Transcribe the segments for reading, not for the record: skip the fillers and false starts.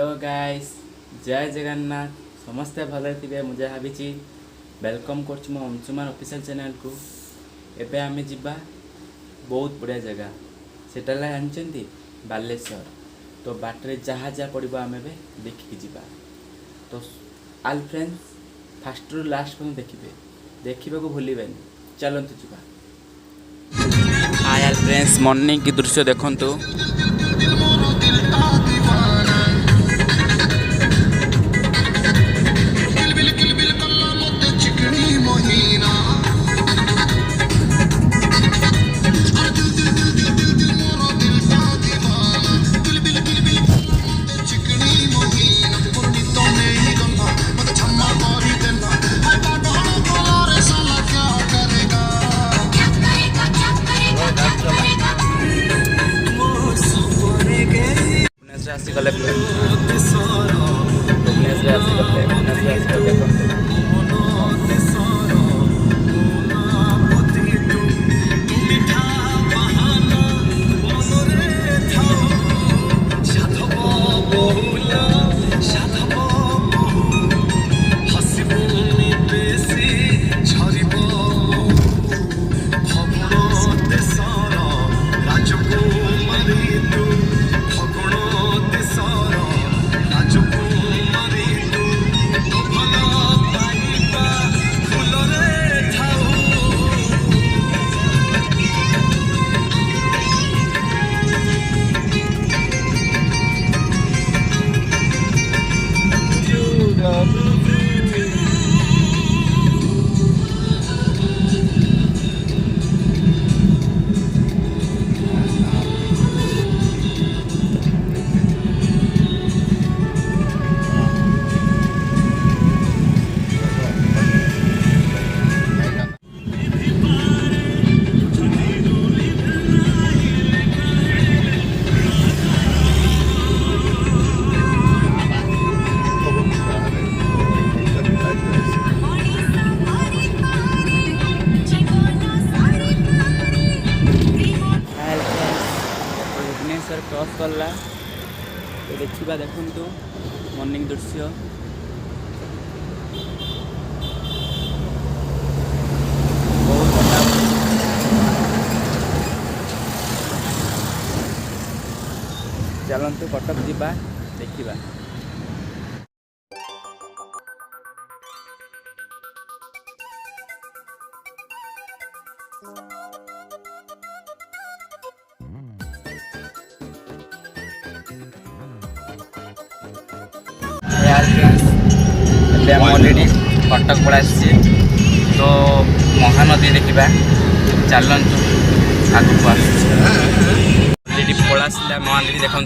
Hello guys, जय जगन्नाथ। समस्ते भले थे मुझे भावी वेलकम कर अंशुमान ऑफिशियल चैनल को। एबे आमे जिबा बहुत बढ़िया जगह सेटा जानते बालेश्वर। तो बाटरे जहाँ जहाँ पड़ो आम देखिकी जीवा। तो आल फ्रेंड्स फास्ट रु लास्ट पर्यटन देखिए, देखा को भूल चलतु जीवा। हाय आल फ्रेंड्स, मॉर्निंग की दृश्य देखंतु। आसिगले भुवनेश्वर आसिगले क्रॉस कला। तो देखा देखु मॉर्निंग दृश्य। चलतु कटक जीवा देखा। ऑलरेडी कटक पड़ा तो महानदी देखा। चलतु आगू ऑलरेडी पड़ा महानदी देखु।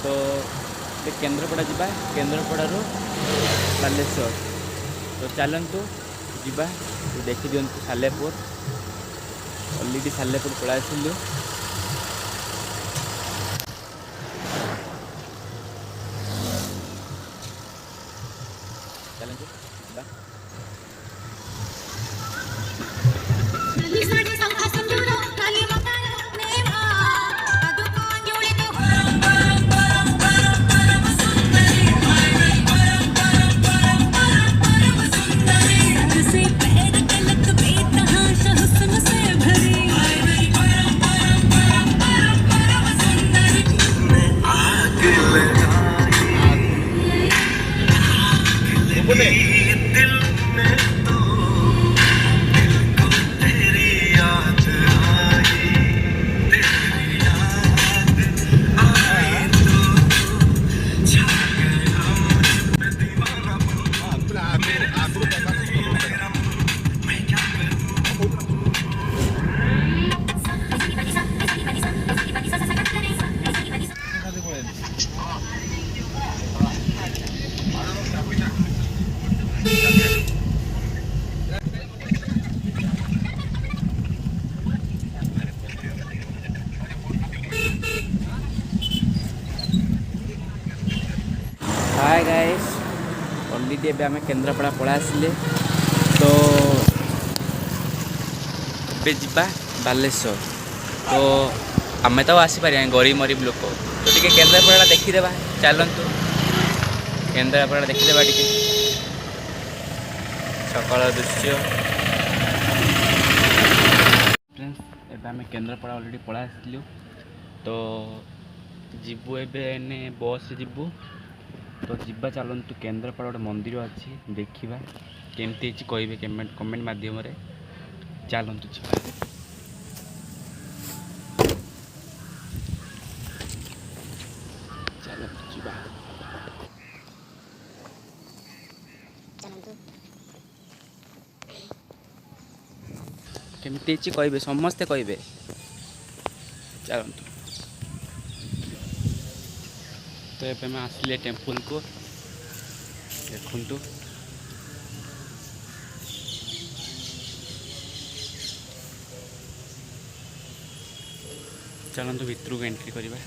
तो केन्द्रापड़ा जीवा, केन्द्रापड़ा बालेश्वर। तो चलतु जीवा देखी दिंतु सालेपुर। ऑलरेडी सालेपुर पड़ा आसलु। चलतु जीवा। अलरेडी एबे आम केन्द्रापड़ा पड़ा आसिले तो ଏବେ ଯିବା ବାଲେଶ୍ୱର। ତ ଆମେ ତ ଆସିପାରିବା ଗରିବ ମରିବ ଲୋକ, ତ ଟିକେ କେନ୍ଦ୍ରାପଡ଼ା ଦେଖିଦେବା। ଚାଲନ୍ତୁ କେନ୍ଦ୍ରାପଡ଼ା ଦେଖିଦେବା ଟିକେ ସକାଳ ଦୃଶ୍ୟ। ଫ୍ରେଣ୍ଡସ୍ ଏବେ ଆମେ କେନ୍ଦ୍ରାପଡ଼ା ଅଲରେଡ଼ି ପଳେଇ ଆସିଲୁ। ତ ଯିବୁ ଏବେ ଏନେ ବସ୍ରେ ଯିବୁ। ତ ଯିବା ଚାଲନ୍ତୁ କେନ୍ଦ୍ରାପଡ଼ା ଗୋଟେ ମନ୍ଦିର ଅଛି ଦେଖିବା କେମିତି ହେଇଛି କହିବେ କମେଣ୍ଟ ମାଧ୍ୟମରେ। ଚାଲନ୍ତୁ ଯିବା। ଚାଲନ୍ତୁ ଯିବା। କେମିତି ହେଇଛି କହିବେ, ସମସ୍ତେ କହିବେ। ଚାଲନ୍ତୁ। ତ ଏବେ ଆମେ ଆସିଲେ ଟେମ୍ପୁଲକୁ, ଦେଖନ୍ତୁ। ଚାଲନ୍ତୁ ଭିତରକୁ ଏଣ୍ଟ୍ରି କରିବା।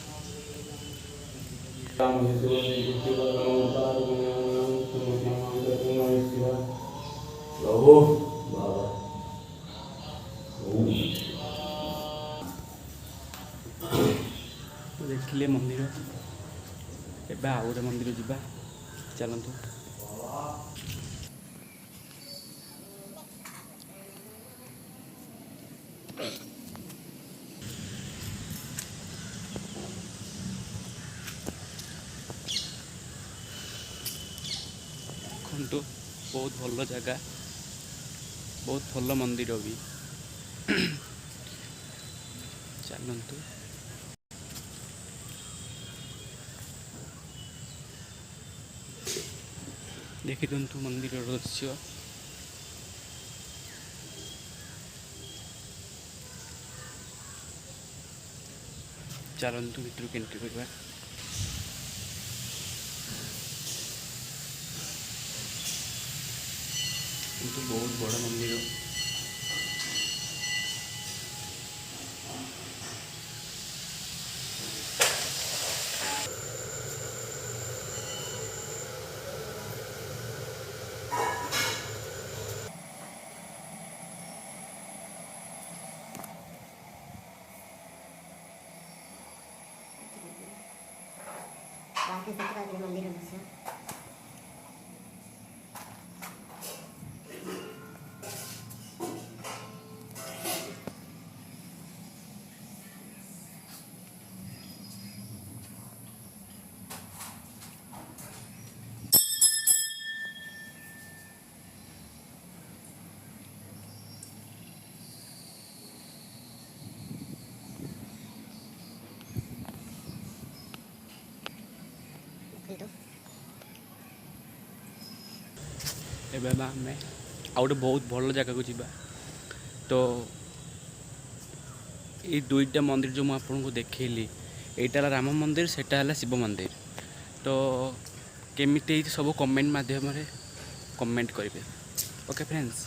ଦେଖିଲେ ମନ୍ଦିର, ଏବେ ଆଉ ଗୋଟେ ମନ୍ଦିର ଯିବା। ଚାଲନ୍ତୁ। ଦେଖନ୍ତୁ ବହୁତ ଭଲ ଜାଗା, ବହୁତ ଭଲ ମନ୍ଦିର ବି। ଚାଲନ୍ତୁ। ଦେଖିଦିଅନ୍ତୁ ମନ୍ଦିରର ଦୃଶ୍ୟ। ଚାଲନ୍ତୁ ଭିତରକୁ ଏଣ୍ଟ୍ରି କରିବା। କିନ୍ତୁ ବହୁତ ବଡ଼ ମନ୍ଦିର। मंदिर दृश्य ଏବେ ଆମେ ଆଉ ଗୋଟେ ବହୁତ ଭଲ ଜାଗାକୁ ଯିବା। ତ ଏଇ ଦୁଇଟା ମନ୍ଦିର ଯେଉଁ ମୁଁ ଆପଣଙ୍କୁ ଦେଖେଇଲି, ଏଇଟା ହେଲା ରାମ ମନ୍ଦିର, ସେଇଟା ହେଲା ଶିବ ମନ୍ଦିର। ତ କେମିତି ହେଇଛି ସବୁ କମେଣ୍ଟ ମାଧ୍ୟମରେ କମେଣ୍ଟ କରିବେ। ଓକେ ଫ୍ରେଣ୍ଡସ୍,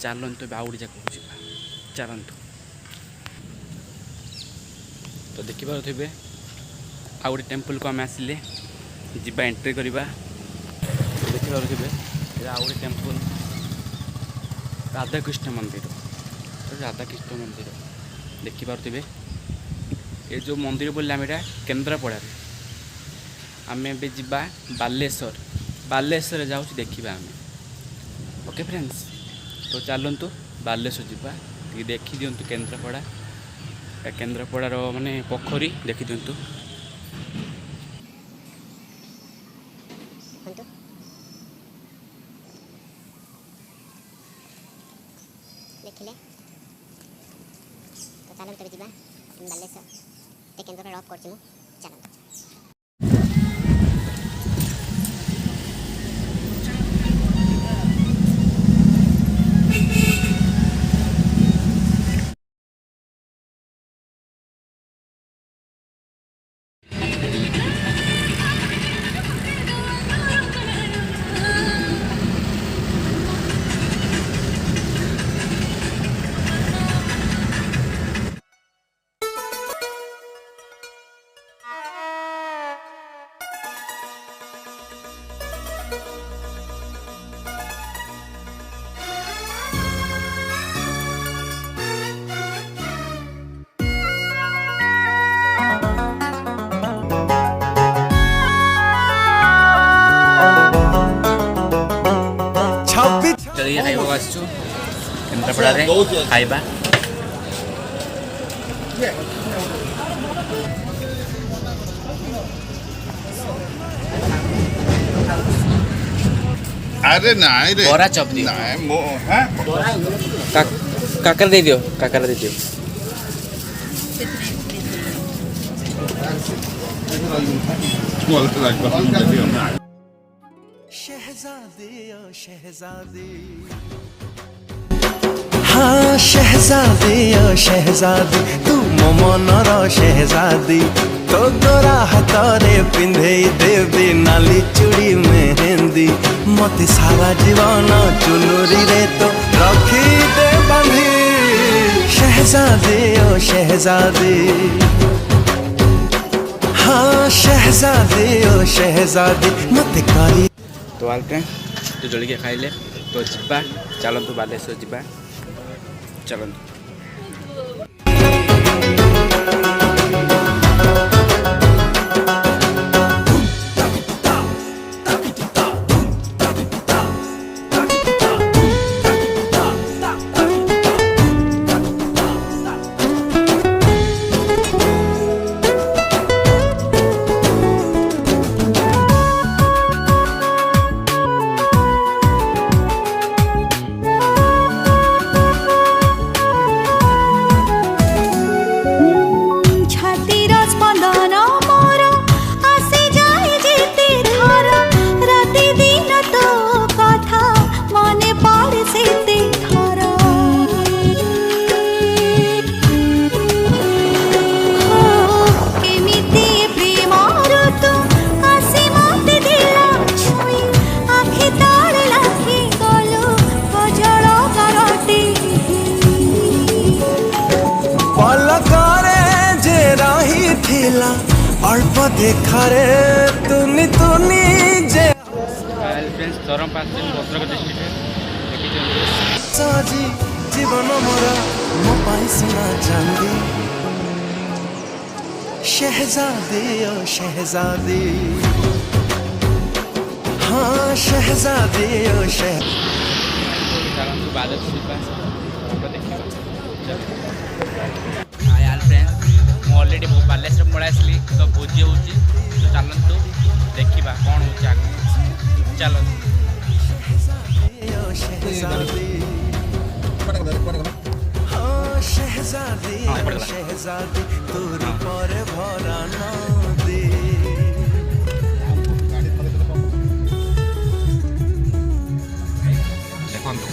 ଚାଲନ୍ତୁ ଏବେ ଆଉ ଗୋଟେ ଜାଗାକୁ ଯିବା। ଚାଲନ୍ତୁ। ତ ଦେଖିପାରୁଥିବେ ଆଉ ଗୋଟେ ଟେମ୍ପଲକୁ ଆମେ ଆସିଲେ, ଯିବା ଏଣ୍ଟ୍ରି କରିବା। ଦେଖିପାରୁଥିବେ ଆଉ ଗୋଟେ ଟେମ୍ପଲ, ରାଧାକୃଷ୍ଣ ମନ୍ଦିର। ରାଧାକୃଷ୍ଣ ମନ୍ଦିର ଦେଖିପାରୁଥିବେ। ଏ ଯେଉଁ ମନ୍ଦିର ବୋଲିଲେ ଆମେ ଏଇଟା କେନ୍ଦ୍ରାପଡ଼ାରେ। ଆମେ ଏବେ ଯିବା ବାଲେଶ୍ୱର। ବାଲେଶ୍ୱରରେ ଯାଉଛି ଦେଖିବା ଆମେ। ଓକେ ଫ୍ରେଣ୍ଡସ୍, ତ ଚାଲନ୍ତୁ ବାଲେଶ୍ୱର ଯିବା। ଟିକେ ଦେଖିଦିଅନ୍ତୁ କେନ୍ଦ୍ରାପଡ଼ା, କେନ୍ଦ୍ରାପଡ଼ାର ମାନେ ପୋଖରୀ ଦେଖିଦିଅନ୍ତୁ। देखिले तो चलो तब जीवा बालेश्वर ते केन्द्र रफ करछि मु। चलो ଜଳଖିଆ ଖାଇବାକୁ ଆସିଛୁ କେନ୍ଦ୍ରାପଡ଼ାରେ ଖାଇବା। अरे नाଇଁ रे ବରା ଚପ୍ ଦିଅ। ନାଇଁ ମୋ ହାଁ କାକରା ଦେଇଦିଅ, କାକରା ଦେଇଦିଅ। ଭଲ ଲାଗିବ। शहजादे ओ शहजादे हाँ शहजादे ओ शहजादे तू मो मनर शहजादी तो गोरा हाथरे पिंधे देवी नाली चूड़ी मेहंदी मते सारा जीवन चुनुरी रे तो रखी दे बांधी शहजादे ओ शहजादे हाँ शहजादे ओ शहजादे मते करी तो आलते तो जल्दी खाइले तो जीवा चलतु बालेश्वर जीवा चलतु। अल्प देखारे तुनी तुनी जे फ्रेंड्स चरम पास भद्रक डिस्ट्रिक्ट साजी जीवन मोर मो पाई सुना चांदी शहजादे ओ शहजादे हाँ शहजादे ओ चलतु बालेश्वर जीवा देखिए। यार फ्रेंड्स ମୁଁ ଅଲରେଡ଼ି ବାଲେଶ୍ୱର ପଳାଇ ଆସିଲି ତ ଭୋଜି ହେଉଛି ତ ଚାଲନ୍ତୁ ଦେଖିବା କ'ଣ ହେଉଛି ଆଗକୁ ଚାଲନ୍ତୁ। शहजादे शहजादे तोरी पर भरा नदी ଦେଖନ୍ତୁ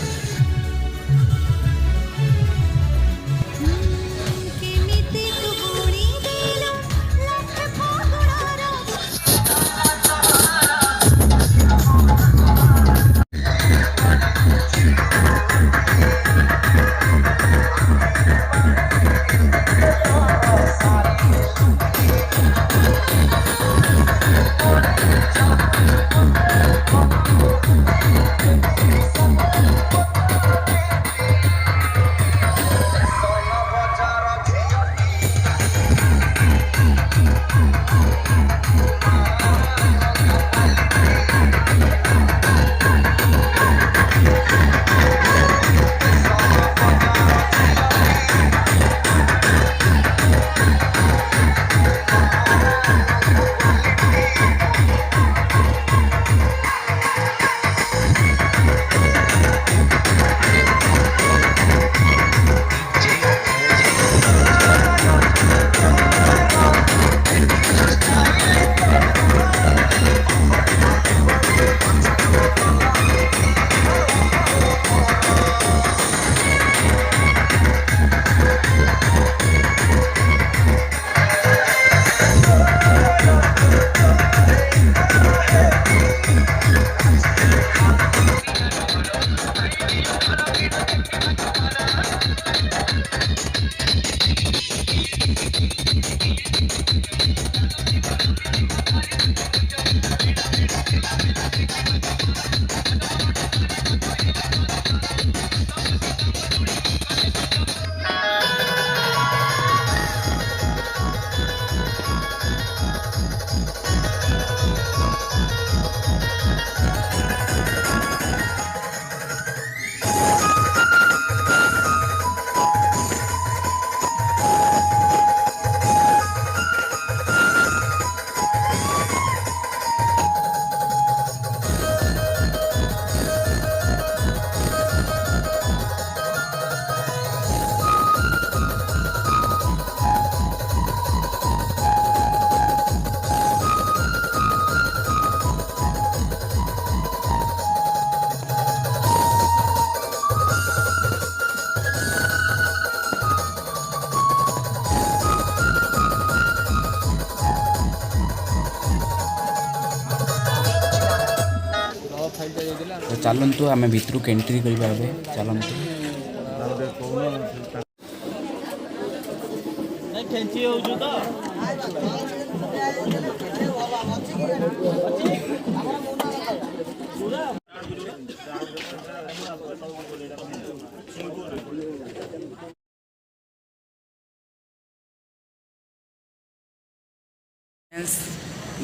तो चलतु आम भितर को एंट्री करवा चलतु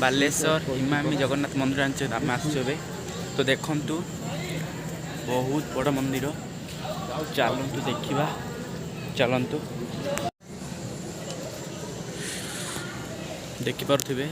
बालेश्वर इमामी जगन्नाथ मंदिर आम आसवे तो देखु बहुत बड़ मंदिर चलतु देखा चलतु देखिपे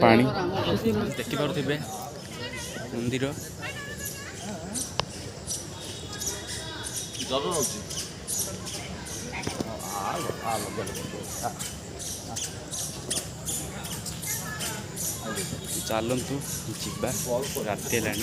पानी देखिपे मंदिर चलतु जीवा राति है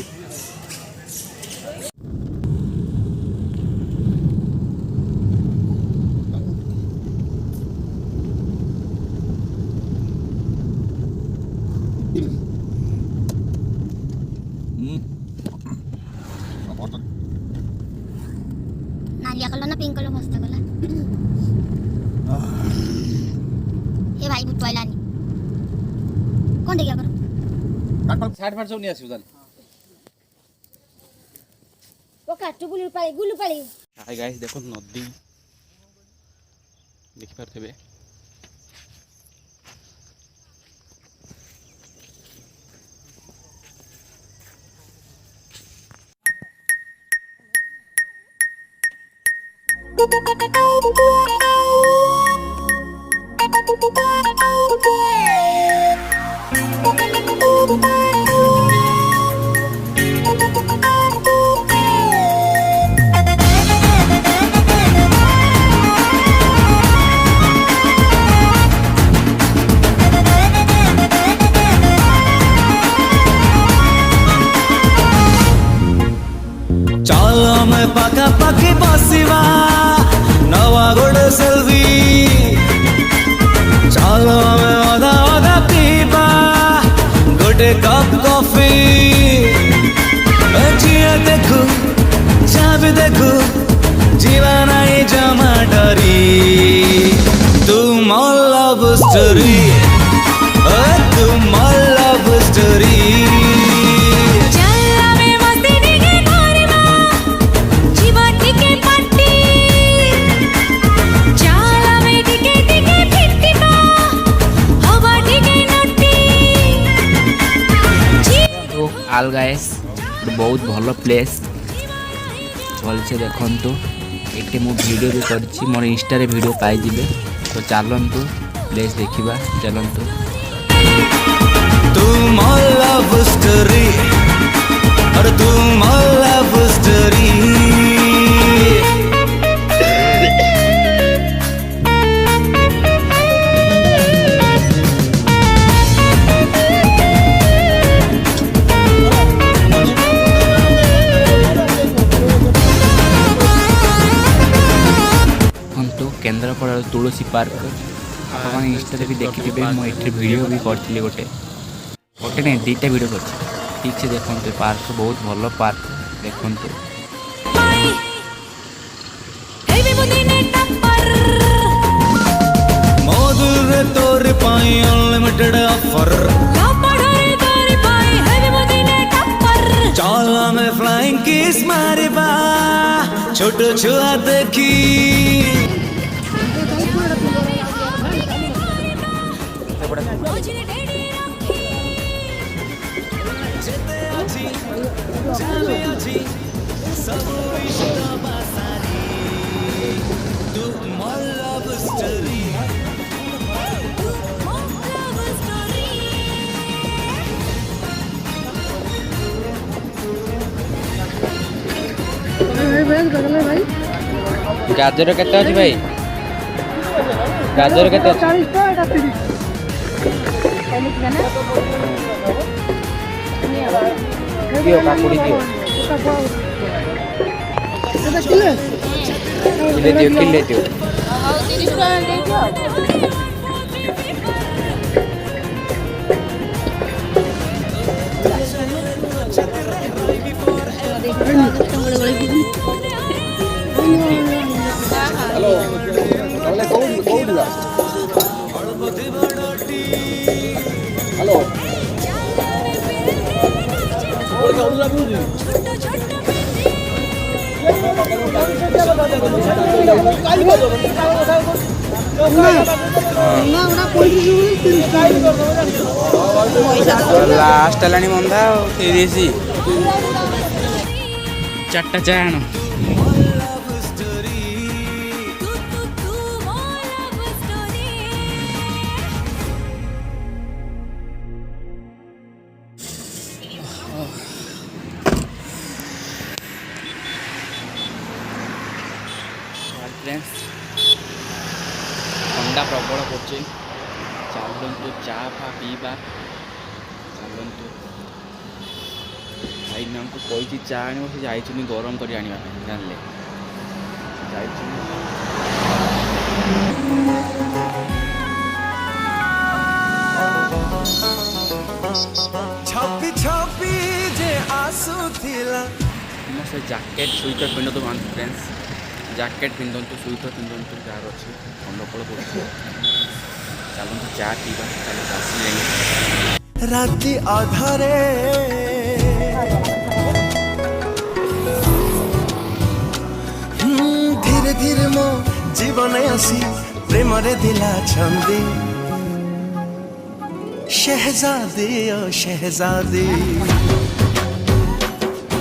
नालिया कलर ना पिंक कलर मस्त कलर हे भाई बुटवाइला नहीं कौन देखिया करो साठ फाट सब नहीं आसो वो काटू गुलु पाली हाय गाइस देखो नदी देखि पारथबे चलो मैं पाका पाकी बसवा नवा गोड़े सेल्फी चलो मैं अधा अधा पीवा गोटे कप कॉफी जिया देखू चाबी देखू जीवा नहीं जमा डरी तुम लव स्टोरी तुम लव स्टोरी आल गाइस बहुत भल प्लेस भलसे देखु ये मु वीडियो भी कर मोर इंस्टा रे वीडियो पाई तो चलतु प्लेस देखा चलतु तुम लव स्टोरी और तुम लव स्टोरी केन्द्रापड़ा तुलसी पार्क आप इंस्टा भी देखिए मुझे वीडियो भी करी गोटे गोटे नहीं दुईटा वीडियो कर ठीक से देखते पार्क बहुत भल पार्क देखते मधुरे तोर पाई अनलिमिटेड ऑफर चल में फ्लाइंग किस मारिबा छोट छुआ देखी भाई गाजर केते अछि भाई गाजर केते अछि 40 टा এটা 30 दियो काकुड़ी दियो এটা কিলে किले दियो ହ୍ୟାଲୋ ତାହେଲେ କୋଉଠି ଯା ହ୍ୟାଲୋ लास्ट हेलानी मंदा 30 चारटा चाय आण फ्रेंड्स ठंडा प्रबल पड़े चलतु चा फा पीवा चलतु भाई को कही चा आण से जाइए गरम कर जानले छपी छपी जे आसुथिला से जैकेट स्वेटर पिंधतु फ्रेंड्स जैकेट पिंधतु स्वेटर पिंधतु जार अच्छी अनुकूल पड़े चलते चा पीवा चलते आसिले राति आधारे धीरे धीरे मो जीवन आसी प्रेम रे दिला छंदी शहजादी ओ शहजादी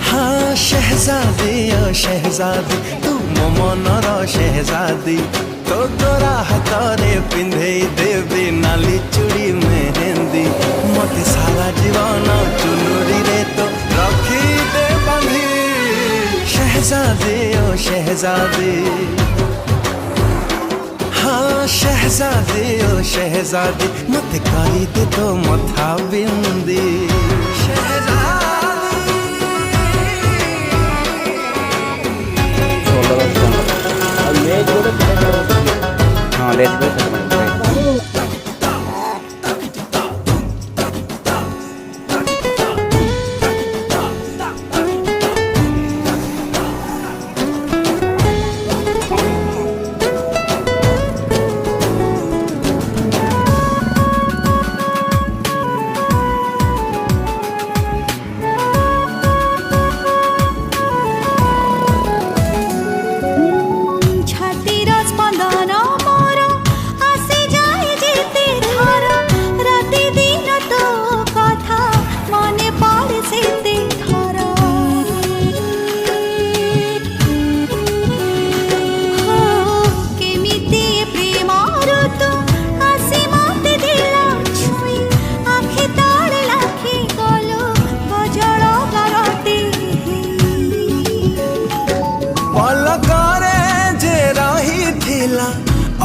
हाँ शहजादी ओ शहजादी तू मो मनर शहजादी तो तोरा हाथरे पिंधे देवी नाली चूड़ी मेहंदी मते सारा जीवन चुनुरी रे तो रखी दे बांधी शहजादी ओ शहजादी हाँ शहजादी ओ शहजादी मत करी दे तो मथा बिंदी हाँ लेट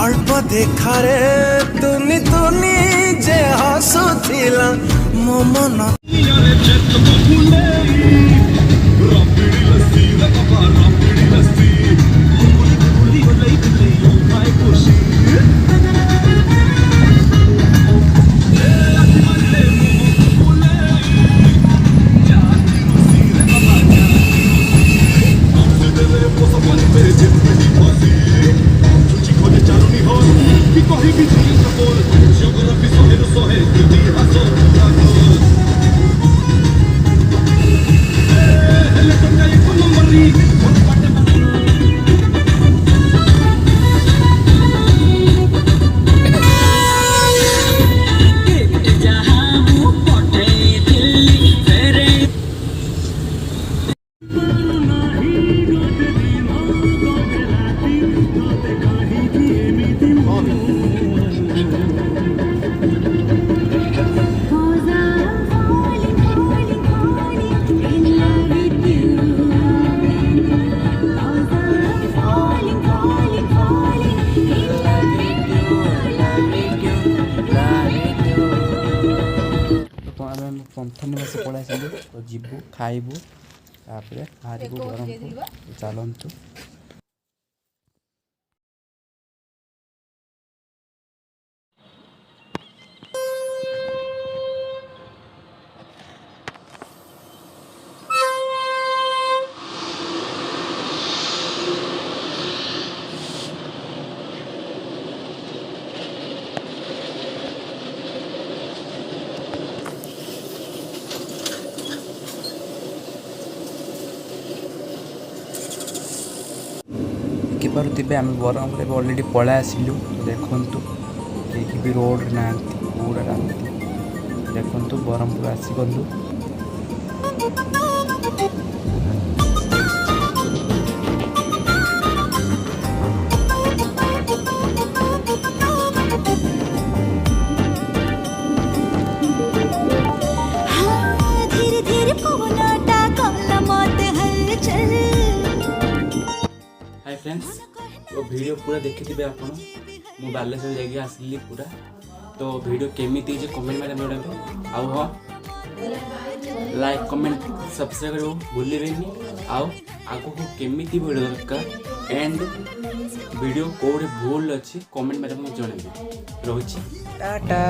अल्प देखारे तुनी तुनी जे हसुथिला मो मन ନିବାସ ପଳାଇଛନ୍ତି ତ ଯିବୁ ଖାଇବୁ ତାପରେ ବାହାରିବୁ ବ୍ରହ୍ମପୁର ଚାଲନ୍ତୁ। ଦେଖିପାରୁଥିବେ ଆମେ ବ୍ରହ୍ମପୁର ଅଲରେଡ଼ି ପଳାଇ ଆସିଲୁ। ଦେଖନ୍ତୁ କେହି ବି ରୋଡ଼ରେ ନାହାନ୍ତି, ପୁରା ରାତି। ଦେଖନ୍ତୁ ବ୍ରହ୍ମପୁର ଆସିଗଲୁ। हाय फ्रेंड्स, तो वीडियो पूरा देखी आप बालेश्वर जाके आसली पूरा। तो वीडियो केमी कमेंट में जोड़े आउ हाँ लाइक कमेंट सब्सक्राइब करो भूलें। आउ आगो केमी वीडियो दरकार एंड वीडियो कौटे भूल अच्छी कमेंट में जोड़े। रोची टाटा।